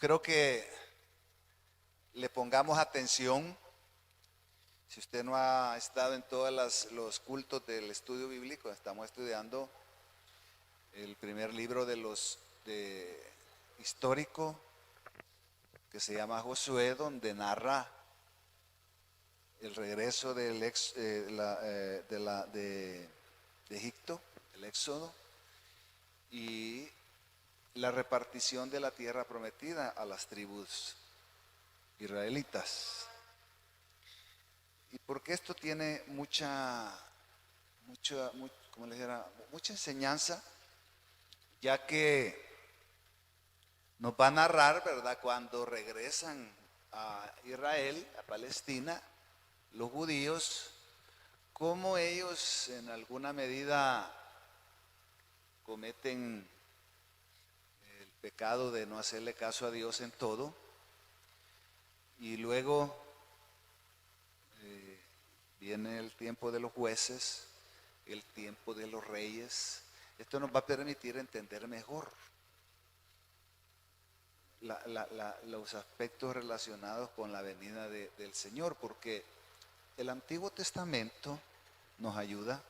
creo que le pongamos atención. Si usted no ha estado en todos los cultos del estudio bíblico, estamos estudiando el primer libro de histórico que se llama Josué, donde narra el regreso de Egipto, el éxodo, y la repartición de la tierra prometida a las tribus israelitas. Y porque esto tiene como les dijera, mucha enseñanza, ya que nos va a narrar, ¿verdad?, cuando regresan a Israel, a Palestina, los judíos, cómo ellos en alguna medida cometen el pecado de no hacerle caso a Dios en todo, y luego viene el tiempo de los jueces, el tiempo de los reyes. Esto nos va a permitir entender mejor los aspectos relacionados con la venida del Señor, porque el Antiguo Testamento nos ayuda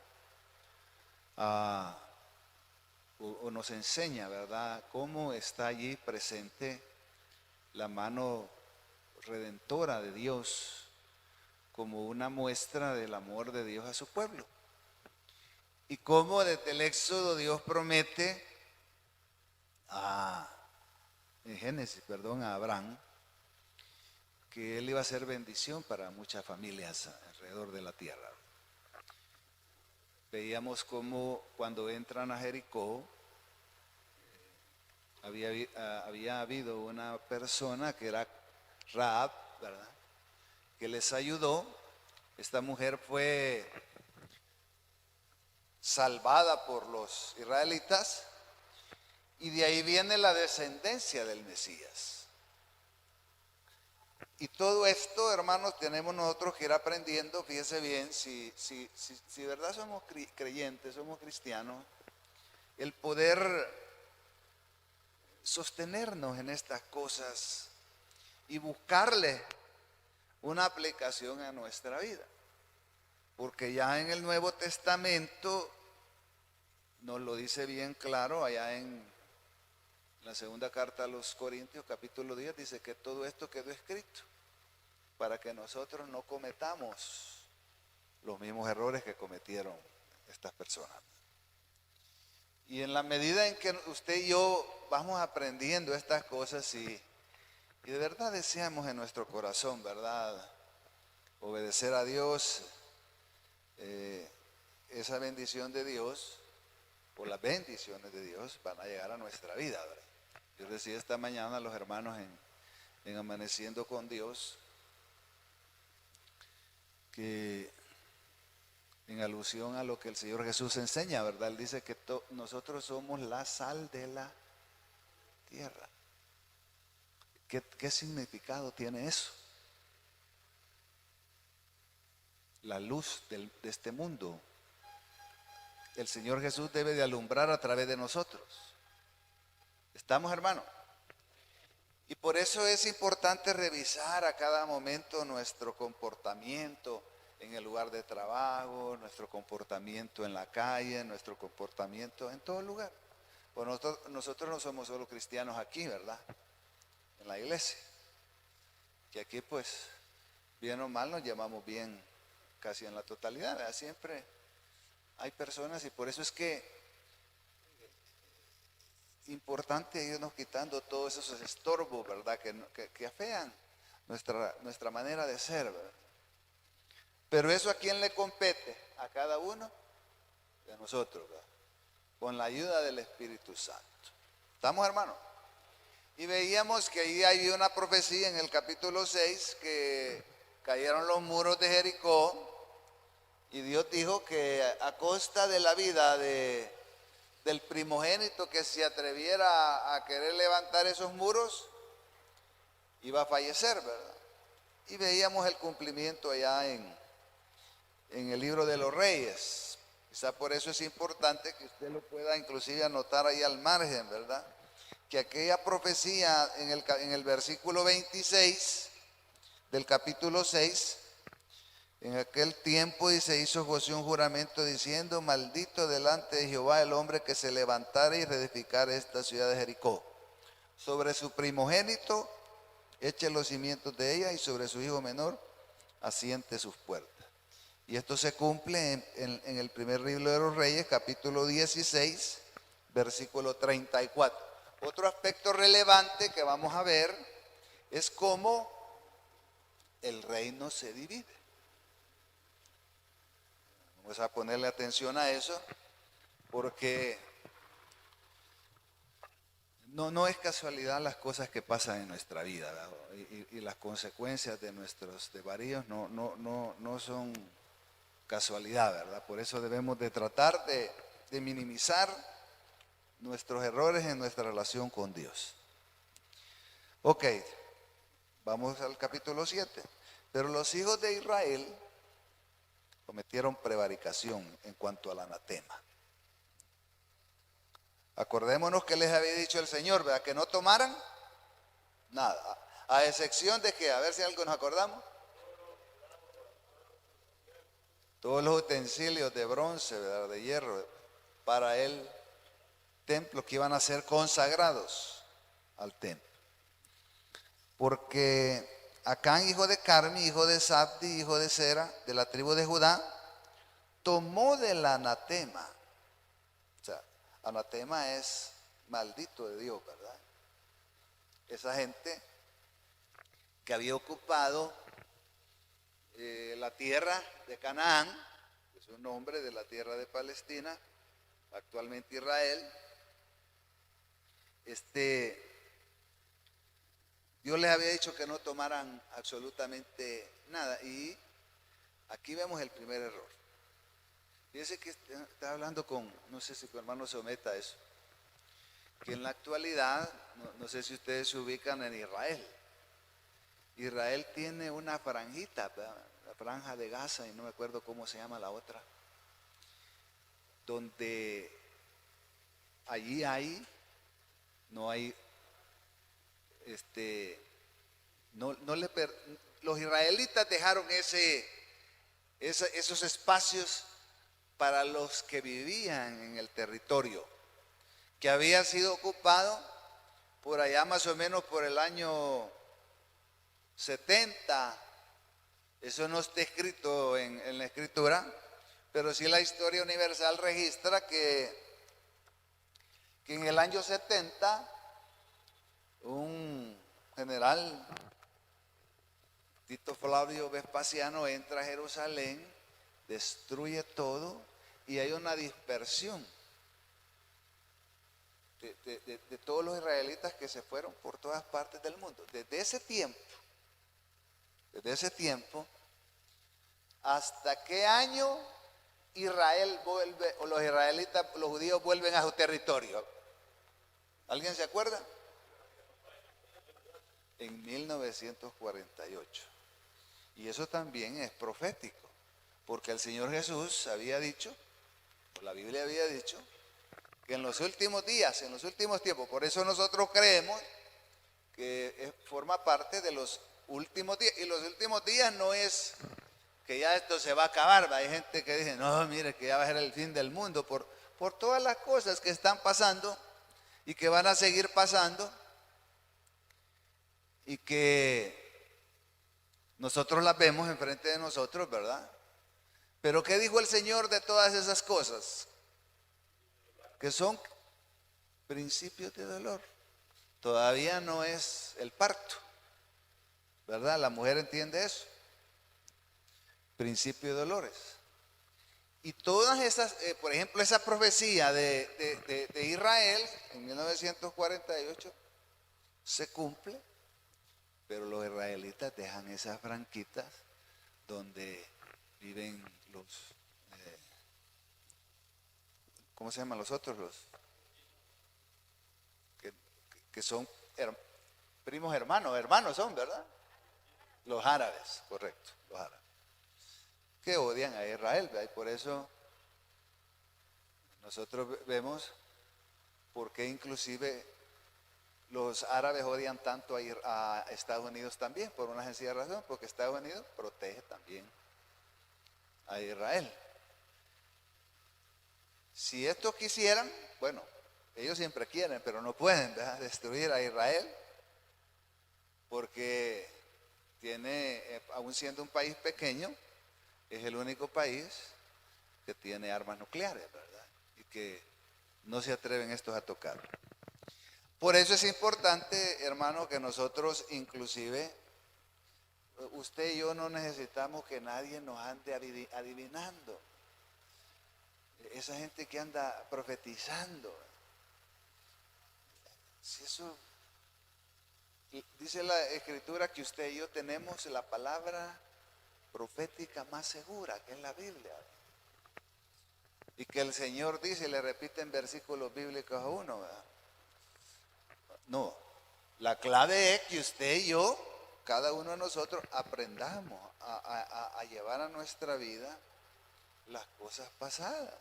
o nos enseña, ¿verdad?, cómo está allí presente la mano redentora de Dios como una muestra del amor de Dios a su pueblo. Y cómo desde el Éxodo Dios promete en Génesis, a Abraham, que él iba a ser bendición para muchas familias alrededor de la tierra. Veíamos cómo cuando entran a Jericó, había habido una persona que era Rahab, ¿verdad?, que les ayudó. Esta mujer fue salvada por los israelitas y de ahí viene la descendencia del Mesías. Y todo esto, hermanos, tenemos nosotros que ir aprendiendo. Fíjese bien, si de verdad somos creyentes, somos cristianos, el poder sostenernos en estas cosas y buscarle una aplicación a nuestra vida. Porque ya en el Nuevo Testamento nos lo dice bien claro, allá en la segunda carta a los Corintios, capítulo 10, dice que todo esto quedó escrito para que nosotros no cometamos los mismos errores que cometieron estas personas. Y en la medida en que usted y yo vamos aprendiendo estas cosas y de verdad deseamos en nuestro corazón, ¿verdad?, obedecer a Dios, esa bendición de Dios, o las bendiciones de Dios van a llegar a nuestra vida, ¿verdad? Yo decía esta mañana a los hermanos en Amaneciendo con Dios, que en alusión a lo que el Señor Jesús enseña, ¿verdad?, Él dice que nosotros somos la sal de la tierra. ¿Qué significado tiene eso? La luz de este mundo. El Señor Jesús debe de alumbrar a través de nosotros. ¿Estamos, hermanos? Y por eso es importante revisar a cada momento nuestro comportamiento en el lugar de trabajo, nuestro comportamiento en la calle, nuestro comportamiento en todo lugar. Pues nosotros no somos solo cristianos aquí, ¿verdad?, en la iglesia. Que aquí pues, bien o mal, nos llevamos bien casi en la totalidad, ¿verdad? Siempre hay personas, y por eso es que importante irnos quitando todos esos estorbos, ¿verdad?, que afean nuestra manera de ser, ¿verdad? Pero eso, ¿a quién le compete? A cada uno de nosotros, ¿verdad?, con la ayuda del Espíritu Santo. ¿Estamos, hermanos? Y veíamos que ahí había una profecía en el capítulo 6, que cayeron los muros de Jericó, y Dios dijo que a costa de la vida del primogénito que se atreviera a querer levantar esos muros, iba a fallecer, ¿verdad? Y veíamos el cumplimiento allá en el libro de los Reyes. Quizá por eso es importante que usted lo pueda inclusive anotar ahí al margen, ¿verdad? que aquella profecía en el versículo 26 del capítulo 6, en aquel tiempo y se hizo Josué un juramento diciendo: maldito delante de Jehová el hombre que se levantara y reedificara esta ciudad de Jericó. Sobre su primogénito eche los cimientos de ella, y sobre su hijo menor asiente sus puertas. Y esto se cumple en el primer libro de los Reyes, capítulo 16, versículo 34. Otro aspecto relevante que vamos a ver es cómo el reino se divide. Vamos a ponerle atención a eso, porque no es casualidad las cosas que pasan en nuestra vida, ¿verdad? Y las consecuencias de nuestros desvaríos no son casualidad, ¿verdad? Por eso debemos de tratar de minimizar nuestros errores en nuestra relación con Dios. Ok, vamos al capítulo 7. Pero los hijos de Israel cometieron prevaricación en cuanto al anatema. Acordémonos que les había dicho el Señor, ¿verdad? Que no tomaran nada, a excepción de que, a ver si algo nos acordamos, todos los utensilios de bronce, ¿verdad? De hierro, para el templo, que iban a ser consagrados al templo. Porque Acán, hijo de Carmi, hijo de Zabdi, hijo de Sera, de la tribu de Judá, tomó del anatema. O sea, anatema es maldito de Dios, ¿verdad? Esa gente que había ocupado la tierra de Canaán, que es un nombre de la tierra de Palestina, actualmente Israel. Dios les había dicho que no tomaran absolutamente nada, y aquí vemos el primer error. Fíjense que está hablando con, no sé si con hermano se ometa a eso, que en la actualidad, no sé si ustedes se ubican en Israel. Israel tiene una franjita, la franja de Gaza, y no me acuerdo cómo se llama la otra, donde allí no hay, los israelitas dejaron esos espacios para los que vivían en el territorio, que había sido ocupado por allá más o menos por el año 70. Eso no está escrito en la escritura, pero sí la historia universal registra que en el año 70 un general, Tito Flavio Vespasiano, entra a Jerusalén, destruye todo y hay una dispersión de todos los israelitas que se fueron por todas partes del mundo. Desde ese tiempo, ¿hasta qué año Israel vuelve, o los israelitas, los judíos vuelven a su territorio? ¿Alguien se acuerda? En 1948. Y eso también es profético, porque el Señor Jesús había dicho, o la Biblia había dicho, que en los últimos días, en los últimos tiempos, por eso nosotros creemos que forma parte de los últimos días. Y los últimos días no es que ya esto se va a acabar, ¿va? Hay gente que dice, no, mire, que ya va a ser el fin del mundo, por todas las cosas que están pasando y que van a seguir pasando, y que nosotros las vemos enfrente de nosotros, ¿verdad? Pero ¿qué dijo el Señor de todas esas cosas? Que son principios de dolor. Todavía no es el parto, ¿verdad? La mujer entiende eso. Principio de dolores. Y todas esas, por ejemplo, esa profecía de Israel en 1948 se cumple, pero los israelitas dejan esas franquitas donde viven los, ¿cómo se llaman los otros? Los que son primos hermanos son, ¿verdad? Los árabes, correcto, los árabes, que odian a Israel, ¿verdad? Y por eso nosotros vemos por qué inclusive los árabes odian tanto a Estados Unidos también, por una sencilla razón, porque Estados Unidos protege también a Israel. Si estos quisieran, bueno, ellos siempre quieren, pero no pueden, ¿verdad?, destruir a Israel, porque tiene, aún siendo un país pequeño, es el único país que tiene armas nucleares, ¿verdad? Y que no se atreven estos a tocar. Por eso es importante, hermano, que nosotros inclusive, usted y yo no necesitamos que nadie nos ande adivinando. Esa gente que anda profetizando. Si eso, dice la Escritura que usted y yo tenemos la palabra profética más segura, que es la Biblia. Y que el Señor dice, y le repite en versículos bíblicos a uno, ¿verdad? No, la clave es que usted y yo, cada uno de nosotros, aprendamos a llevar a nuestra vida las cosas pasadas.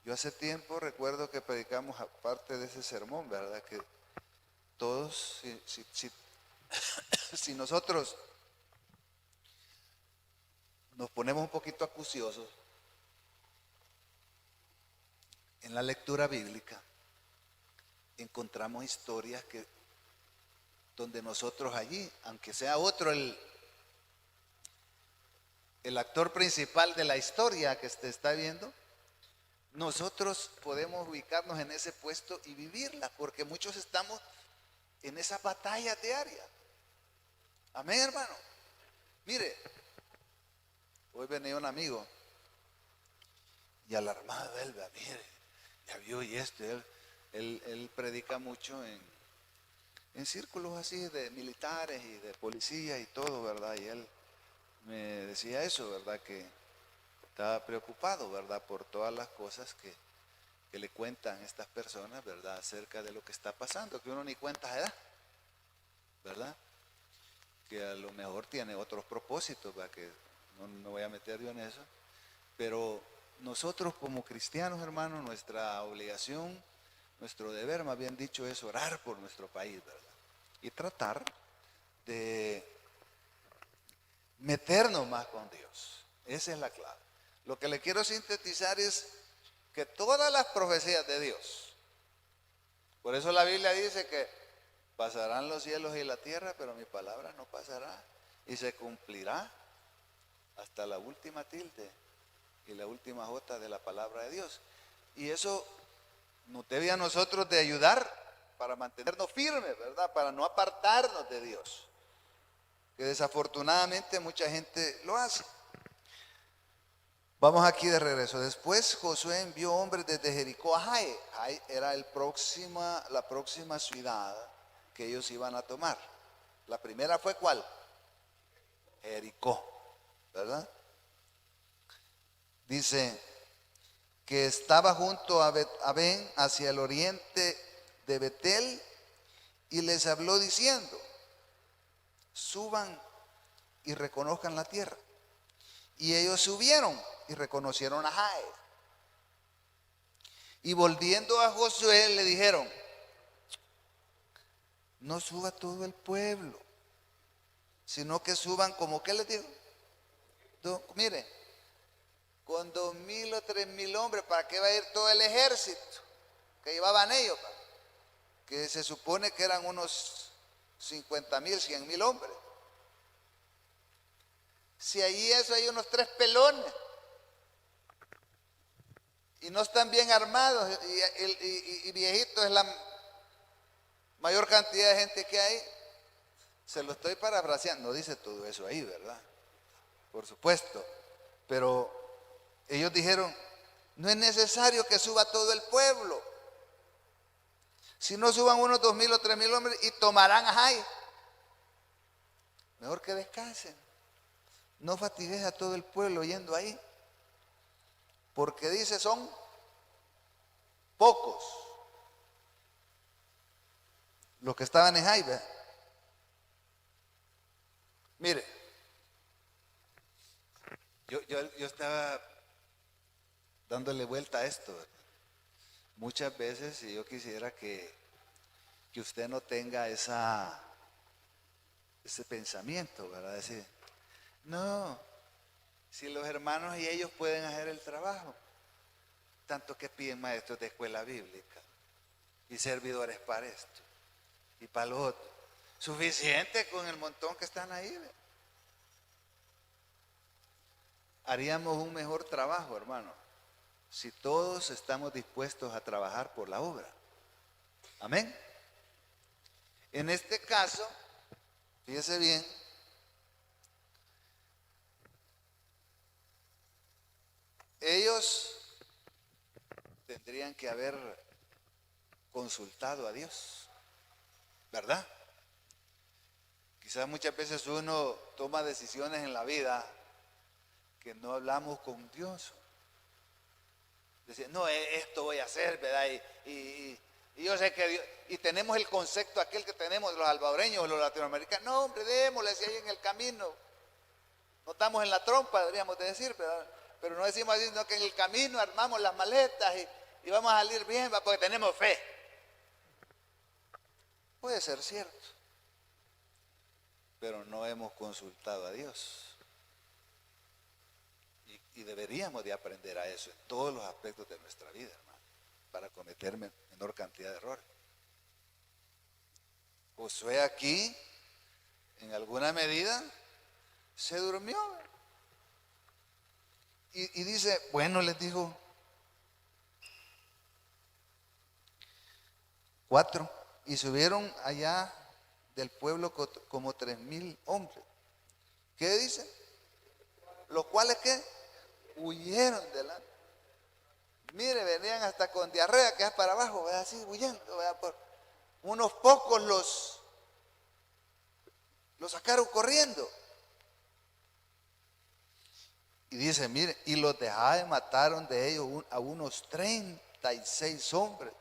Yo hace tiempo recuerdo que predicamos aparte de ese sermón, ¿verdad? Que todos, si nosotros nos ponemos un poquito acuciosos en la lectura bíblica, encontramos historias donde nosotros allí, aunque sea otro el actor principal de la historia que se está viendo, nosotros podemos ubicarnos en ese puesto y vivirla, porque muchos estamos en esa batalla diaria. Amén, hermano. Mire, hoy venía un amigo y alarmado él, mire, ya vio y esto, él predica mucho en círculos así de militares y de policías y todo, ¿verdad? Y él me decía eso, ¿verdad? Que estaba preocupado, ¿verdad? Por todas las cosas que le cuentan estas personas, ¿verdad? Acerca de lo que está pasando, que uno ni cuenta se da, ¿verdad? Que a lo mejor tiene otros propósitos, ¿verdad? Que no voy a meter yo en eso, pero nosotros como cristianos, hermanos, nuestra obligación, nuestro deber, más bien dicho, es orar por nuestro país, ¿verdad? Y tratar de meternos más con Dios. Esa es la clave. Lo que le quiero sintetizar es que todas las profecías de Dios, por eso la Biblia dice que pasarán los cielos y la tierra, pero mi palabra no pasará, y se cumplirá hasta la última tilde y la última jota de la palabra de Dios. Y eso nos debe a nosotros de ayudar para mantenernos firmes, ¿verdad? Para no apartarnos de Dios, que desafortunadamente mucha gente lo hace. Vamos aquí de regreso. Después Josué envió hombres desde Jericó a Jai. Jai era la próxima ciudad que ellos iban a tomar. La primera fue ¿cuál? Jericó, ¿verdad? Dice que estaba junto a Ben, hacia el oriente de Betel, y les habló diciendo: suban y reconozcan la tierra. Y ellos subieron y reconocieron a Jai. Y volviendo a Josué le dijeron: no suba todo el pueblo, sino que suban como, ¿qué les digo? Mire, con 2,000 o 3,000 hombres. ¿Para qué va a ir todo el ejército que llevaban ellos? Que se supone que eran unos 50,000, 100,000 hombres. Si allí eso hay unos 3 pelones y no están bien armados y viejitos es la mayor cantidad de gente que hay. Se lo estoy parafraseando, no dice todo eso ahí, ¿verdad? Por supuesto, pero ellos dijeron: no es necesario que suba todo el pueblo, si no suban unos 2,000 o 3,000 hombres y tomarán a Jai. Mejor que descansen, no fatigues a todo el pueblo yendo ahí, porque dice son pocos los que estaban en Jai. Mire, yo estaba dándole vuelta a esto. Muchas veces, si yo quisiera que que usted no tenga ese pensamiento, ¿verdad? Decir, no, si los hermanos y ellos pueden hacer el trabajo, tanto que piden maestros de escuela bíblica y servidores para esto y para lo otro. Suficiente con el montón que están ahí. ¿Ve? Haríamos un mejor trabajo, hermano, si todos estamos dispuestos a trabajar por la obra. Amén. En este caso, fíjese bien, ellos tendrían que haber consultado a Dios, ¿verdad? Quizás muchas veces uno toma decisiones en la vida que no hablamos con Dios. Decir, no, esto voy a hacer, ¿verdad? Y yo sé que Dios, y tenemos el concepto aquel que tenemos de los salvadoreños o los latinoamericanos. No, hombre, démosle así ahí en el camino. No estamos en la trompa, deberíamos de decir, ¿verdad? Pero no decimos así, sino que en el camino armamos las maletas y vamos a salir bien, ¿verdad? Porque tenemos fe. Puede ser cierto, pero no hemos consultado a Dios. Y deberíamos de aprender a eso en todos los aspectos de nuestra vida, hermano, para cometer menor cantidad de errores. Josué aquí, en alguna medida, se durmió. Y dice, bueno, les dijo, 4, y subieron allá del pueblo como 3,000 hombres. ¿Qué dice? Los cuales, ¿qué? Huyeron delante. Mire, venían hasta con diarrea, que es para abajo, ¿verdad? Así, huyendo, ¿verdad? Por unos pocos los sacaron corriendo. Y dice, mire, y los de Jai mataron de ellos a unos 36 hombres.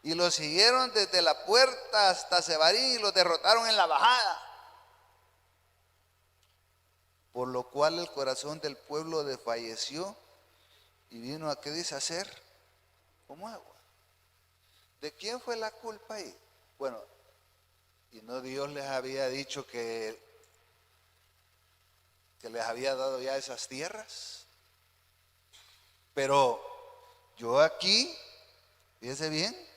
Y los siguieron desde la puerta hasta Sebarín y los derrotaron en la bajada. Por lo cual el corazón del pueblo desfalleció y vino a, ¿qué dice? A ser como agua. ¿De quién fue la culpa ahí? Bueno, y no Dios les había dicho que les había dado ya esas tierras. Pero yo aquí, fíjese bien,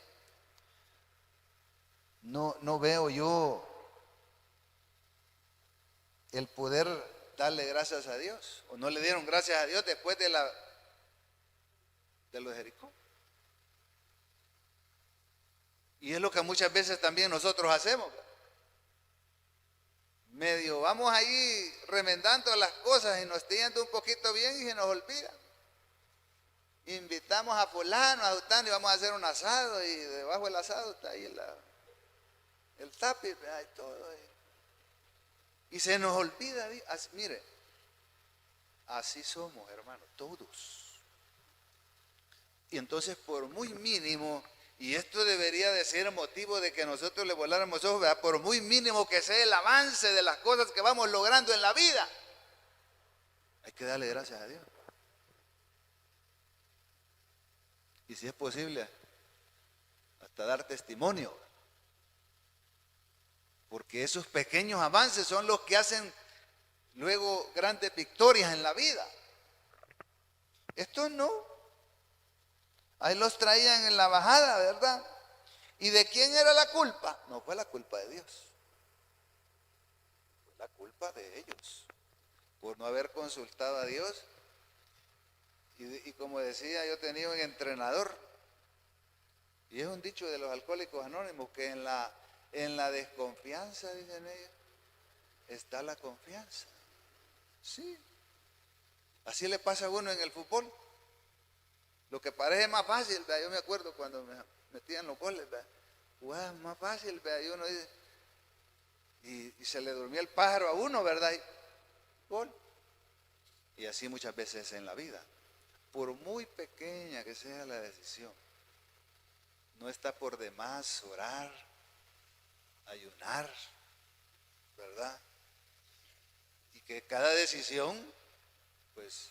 no veo yo el poder darle gracias a Dios, o no le dieron gracias a Dios después de lo de Jericó. Y es lo que muchas veces también nosotros hacemos. Medio vamos ahí remendando las cosas y nos está yendo un poquito bien y se nos olvida. Invitamos a fulano, a Jutano y vamos a hacer un asado y debajo del asado está ahí el tapiz, y todo. Y se nos olvida, así, mire, así somos, hermanos, todos. Y entonces por muy mínimo, y esto debería de ser motivo de que nosotros le voláramos ojos, ¿verdad? Por muy mínimo que sea el avance de las cosas que vamos logrando en la vida, hay que darle gracias a Dios. Y si es posible, hasta dar testimonio. Porque esos pequeños avances son los que hacen luego grandes victorias en la vida. Estos no. Ahí los traían en la bajada, ¿verdad? ¿Y de quién era la culpa? No fue la culpa de Dios. Fue la culpa de ellos. Por no haber consultado a Dios. Y como decía, yo tenía un entrenador. Y es un dicho de los alcohólicos anónimos que en la desconfianza, dicen ellos, está la confianza. Sí. Así le pasa a uno en el fútbol. Lo que parece más fácil, ¿verdad? Yo me acuerdo cuando me metían los goles, ¿verdad? Jugaba más fácil, ¿verdad? Y uno dice, y se le durmió el pájaro a uno, ¿verdad? Y gol. Y así muchas veces en la vida. Por muy pequeña que sea la decisión, no está por demás orar, ayunar, ¿verdad? Y que cada decisión, pues,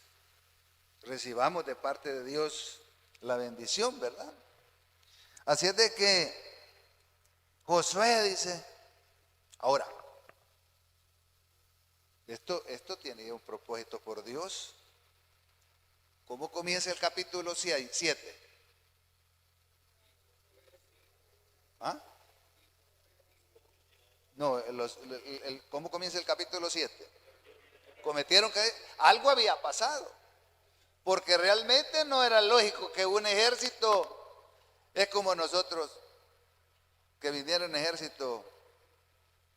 recibamos de parte de Dios la bendición, ¿verdad? Así es de que Josué dice, ahora, esto tiene un propósito por Dios. ¿Cómo comienza el capítulo 7? ¿Ah? No, ¿cómo comienza el capítulo 7? Cometieron que algo había pasado, porque realmente no era lógico que un ejército, es como nosotros, que viniera un ejército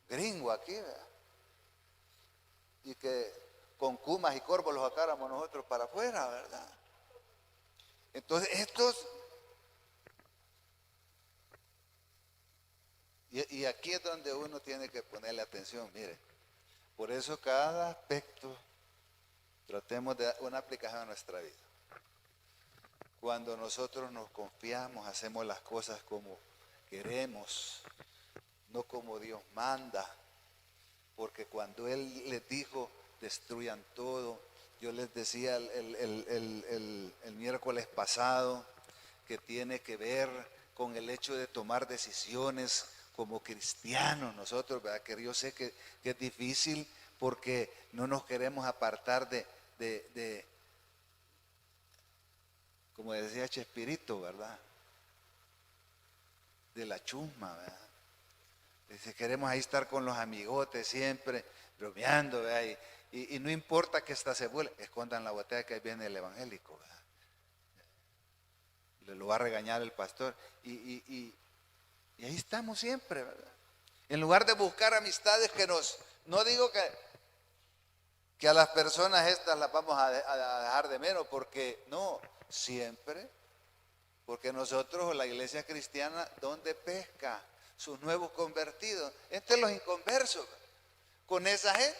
gringo aquí, ¿verdad? Y que con cumas y corvos los sacáramos nosotros para afuera, ¿verdad? Entonces y aquí es donde uno tiene que ponerle atención, mire, por eso cada aspecto tratemos de dar una aplicación a nuestra vida. Cuando nosotros nos confiamos, hacemos las cosas como queremos, no como Dios manda, porque cuando Él les dijo, destruyan todo, yo les decía el miércoles pasado que tiene que ver con el hecho de tomar decisiones como cristianos nosotros, ¿verdad? Que yo sé que es difícil porque no nos queremos apartar de como decía Chespirito, ¿verdad? De la chusma, ¿verdad? Si queremos ahí estar con los amigotes siempre, bromeando, ¿verdad? Y no importa que esta se vuelva, escondan la botella que ahí viene el evangélico, ¿verdad? Lo va a regañar el pastor. Y ahí estamos siempre, ¿verdad? En lugar de buscar amistades no digo que a las personas estas las vamos a dejar de menos, porque no, siempre, porque nosotros, la iglesia cristiana, ¿dónde pesca sus nuevos convertidos? Entre los inconversos, con esa gente.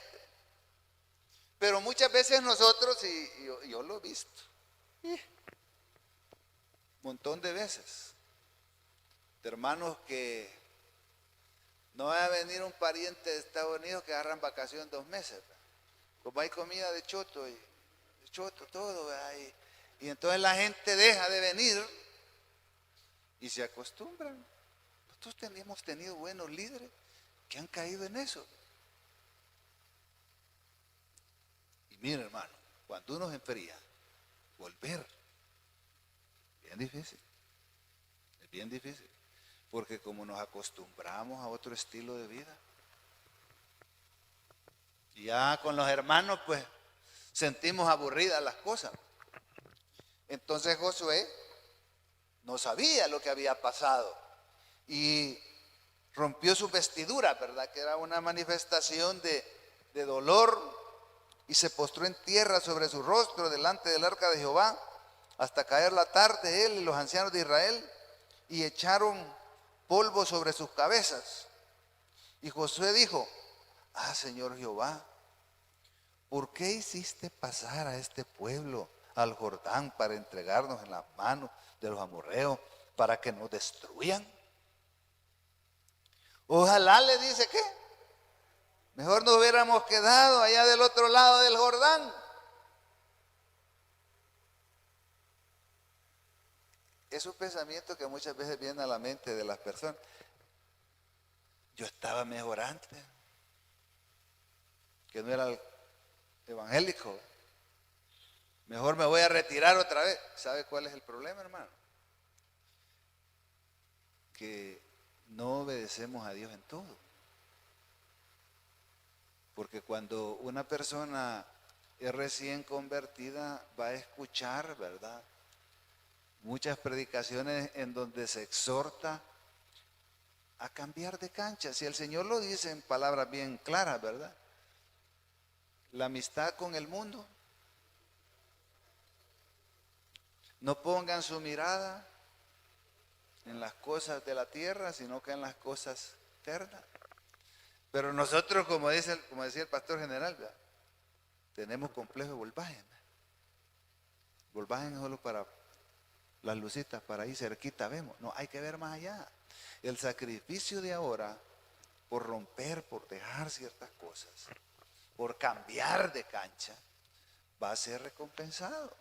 Pero muchas veces nosotros, y yo lo he visto, un montón de veces, de hermanos que no va a venir un pariente de Estados Unidos que agarran vacación 2 meses, ¿verdad? Como hay comida de choto y de choto todo, ¿verdad? Y entonces la gente deja de venir y se acostumbran. Nosotros hemos tenido buenos líderes que han caído en eso. Y mira, hermano, cuando uno se enfría, volver, bien difícil, es bien difícil, porque como nos acostumbramos a otro estilo de vida, y ya con los hermanos pues sentimos aburridas las cosas. Entonces Josué no sabía lo que había pasado y rompió su vestidura, ¿verdad? Que era una manifestación de dolor, y se postró en tierra sobre su rostro delante del arca de Jehová hasta caer la tarde, él y los ancianos de Israel, y echaron polvo sobre sus cabezas. Y Josué dijo, Señor Jehová, ¿por qué hiciste pasar a este pueblo al Jordán para entregarnos en las manos de los amorreos para que nos destruyan? Ojalá, le dice, que mejor nos hubiéramos quedado allá del otro lado del Jordán. Es un pensamiento que muchas veces viene a la mente de las personas. Yo estaba mejor antes, que no era evangélico. Mejor me voy a retirar otra vez. ¿Sabe cuál es el problema, hermano? Que no obedecemos a Dios en todo. Porque cuando una persona es recién convertida, va a escuchar, ¿verdad?, muchas predicaciones en donde se exhorta a cambiar de cancha. Si el Señor lo dice en palabras bien claras, ¿verdad? La amistad con el mundo. No pongan su mirada en las cosas de la tierra, sino que en las cosas eternas. Pero nosotros, como decía el pastor general, ¿verdad?, tenemos complejo de Volkswagen. Volkswagen es solo para las lucitas, para ahí cerquita vemos. No, hay que ver más allá. El sacrificio de ahora, por romper, por dejar ciertas cosas, por cambiar de cancha, va a ser recompensado.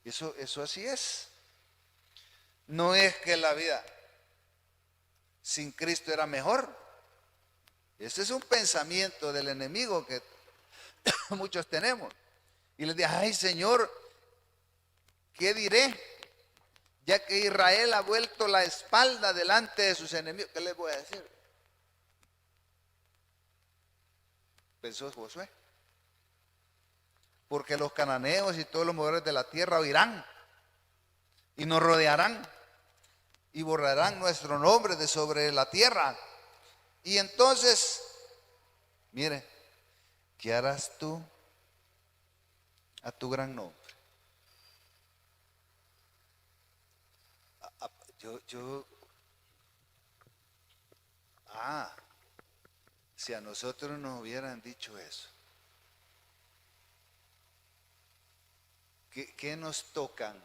Eso así es. No es que la vida, sin Cristo era mejor. Ese es un pensamiento del enemigo que muchos tenemos. Y les dije, ay Señor, ¿qué diré? Ya que Israel ha vuelto la espalda delante de sus enemigos. ¿Qué les voy a decir? Pensó Josué. Porque los cananeos y todos los moradores de la tierra oirán y nos rodearán y borrarán nuestro nombre de sobre la tierra. Y entonces, mire, ¿qué harás tú a tu gran nombre? Si a nosotros nos hubieran dicho eso, ¿qué nos tocan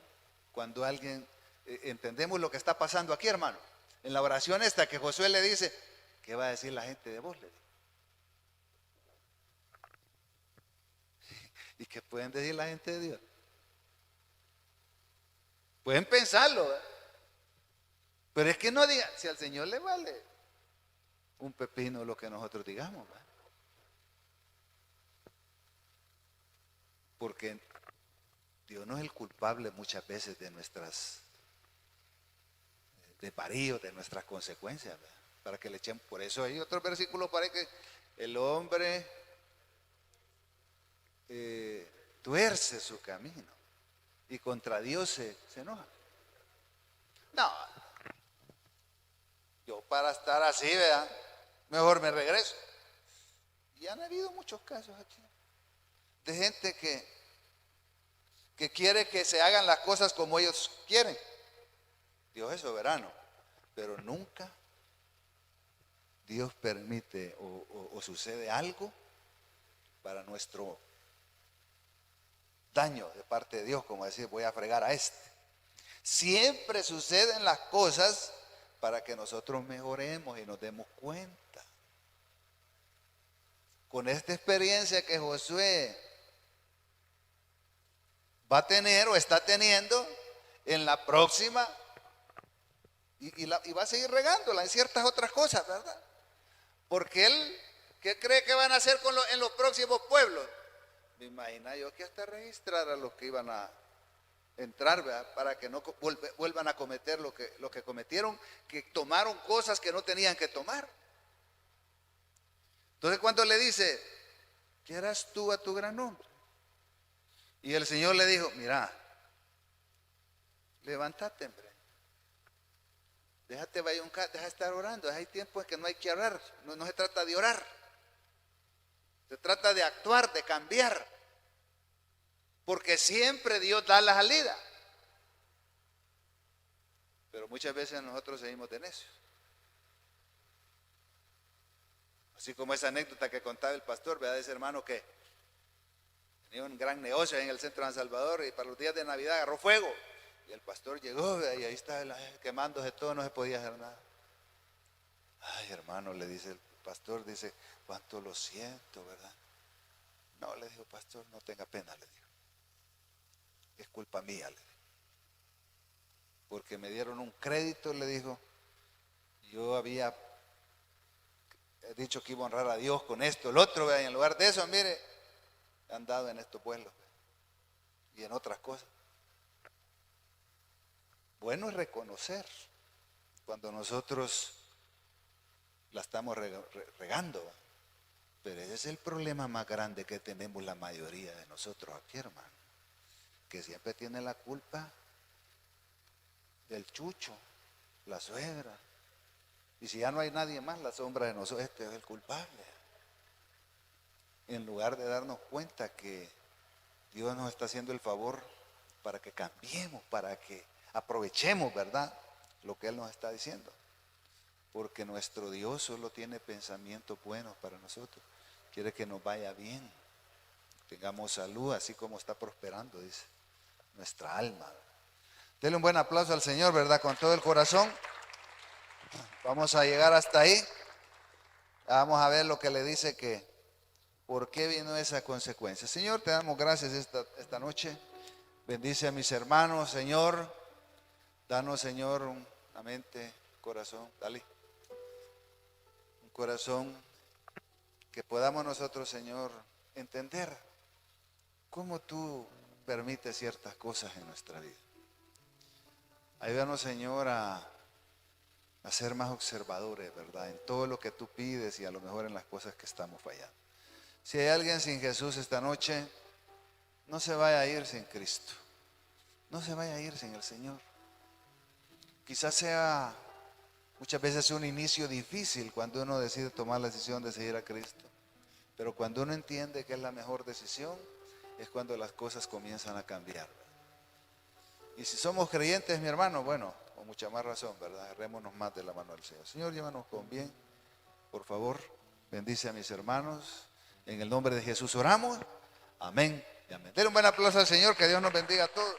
cuando alguien, entendemos lo que está pasando aquí, hermano? En la oración esta que Josué le dice, ¿qué va a decir la gente de vos? Le dice. ¿Y qué pueden decir la gente de Dios? Pueden pensarlo, ¿eh? Pero es que no digan, si al Señor le vale un pepino lo que nosotros digamos, ¿verdad? Porque Dios no es el culpable muchas veces de nuestras desvaríos, de nuestras consecuencias, ¿verdad? Para que le echen. Por eso hay otro versículo para que el hombre tuerce su camino y contra Dios se enoja. No, yo para estar así, ¿verdad? Mejor me regreso. Y han habido muchos casos aquí de gente que quiere que se hagan las cosas como ellos quieren. Dios es soberano, pero nunca Dios permite o sucede algo para nuestro daño de parte de Dios, como decir, voy a fregar a este. Siempre suceden las cosas para que nosotros mejoremos y nos demos cuenta. Con esta experiencia que Josué va a tener o está teniendo, en la próxima, y va a seguir regándola en ciertas otras cosas, ¿verdad? Porque él, ¿qué cree que van a hacer en los próximos pueblos? Me imagino yo que hasta registrar a los que iban a entrar, ¿verdad? Para que no vuelvan a cometer lo que cometieron, que tomaron cosas que no tenían que tomar. Entonces cuando le dice, ¿qué harás tú a tu gran nombre? Y el Señor le dijo, mira, levántate, hombre. Déjate deja de estar orando. Hay tiempos en que no hay que orar. No se trata de orar. Se trata de actuar, de cambiar. Porque siempre Dios da la salida. Pero muchas veces nosotros seguimos de necios. Así como esa anécdota que contaba el pastor, ¿verdad? Ese hermano que tenía un gran negocio en el centro de San Salvador y para los días de Navidad agarró fuego. Y el pastor llegó, ¿verdad? Y ahí estaba quemándose todo, no se podía hacer nada. Ay, hermano, le dice el pastor, dice, cuánto lo siento, ¿verdad? No, le dijo, pastor, no tenga pena, le dijo. Es culpa mía, le dijo. Porque me dieron un crédito, le dijo. Yo había dicho que iba a honrar a Dios con esto, el otro, ¿verdad? Y en lugar de eso, mire, he andado en estos vuelos, ¿verdad? Y en otras cosas. Bueno es reconocer cuando nosotros la estamos regando, ¿verdad? Pero ese es el problema más grande que tenemos la mayoría de nosotros aquí, hermano. Que siempre tiene la culpa del chucho, la suegra. Y si ya no hay nadie más, la sombra de nosotros, este es el culpable. En lugar de darnos cuenta que Dios nos está haciendo el favor para que cambiemos, para que aprovechemos, ¿verdad?, lo que Él nos está diciendo. Porque nuestro Dios solo tiene pensamientos buenos para nosotros. Quiere que nos vaya bien, tengamos salud, así como está prosperando, dice, nuestra alma. Denle un buen aplauso al Señor, ¿verdad?, con todo el corazón. Vamos a llegar hasta ahí. Vamos a ver lo que le dice que, ¿por qué vino esa consecuencia? Señor, te damos gracias esta noche. Bendice a mis hermanos, Señor. Danos, Señor, una mente, corazón. Dale. corazón, que podamos nosotros, Señor, entender cómo tú permites ciertas cosas en nuestra vida. Ayúdanos, Señor, a ser más observadores, ¿verdad? En todo lo que tú pides y a lo mejor en las cosas que estamos fallando. Si hay alguien sin Jesús esta noche, no se vaya a ir sin Cristo. No se vaya a ir sin el Señor. Quizás sea muchas veces un inicio difícil cuando uno decide tomar la decisión de seguir a Cristo. Pero cuando uno entiende que es la mejor decisión, es cuando las cosas comienzan a cambiar. Y si somos creyentes, mi hermano, bueno, con mucha más razón, ¿verdad? Agarrémonos más de la mano del Señor. Señor, llévanos con bien, por favor, bendice a mis hermanos. En el nombre de Jesús oramos. Amén y amén. Denle un buen aplauso al Señor, que Dios nos bendiga a todos.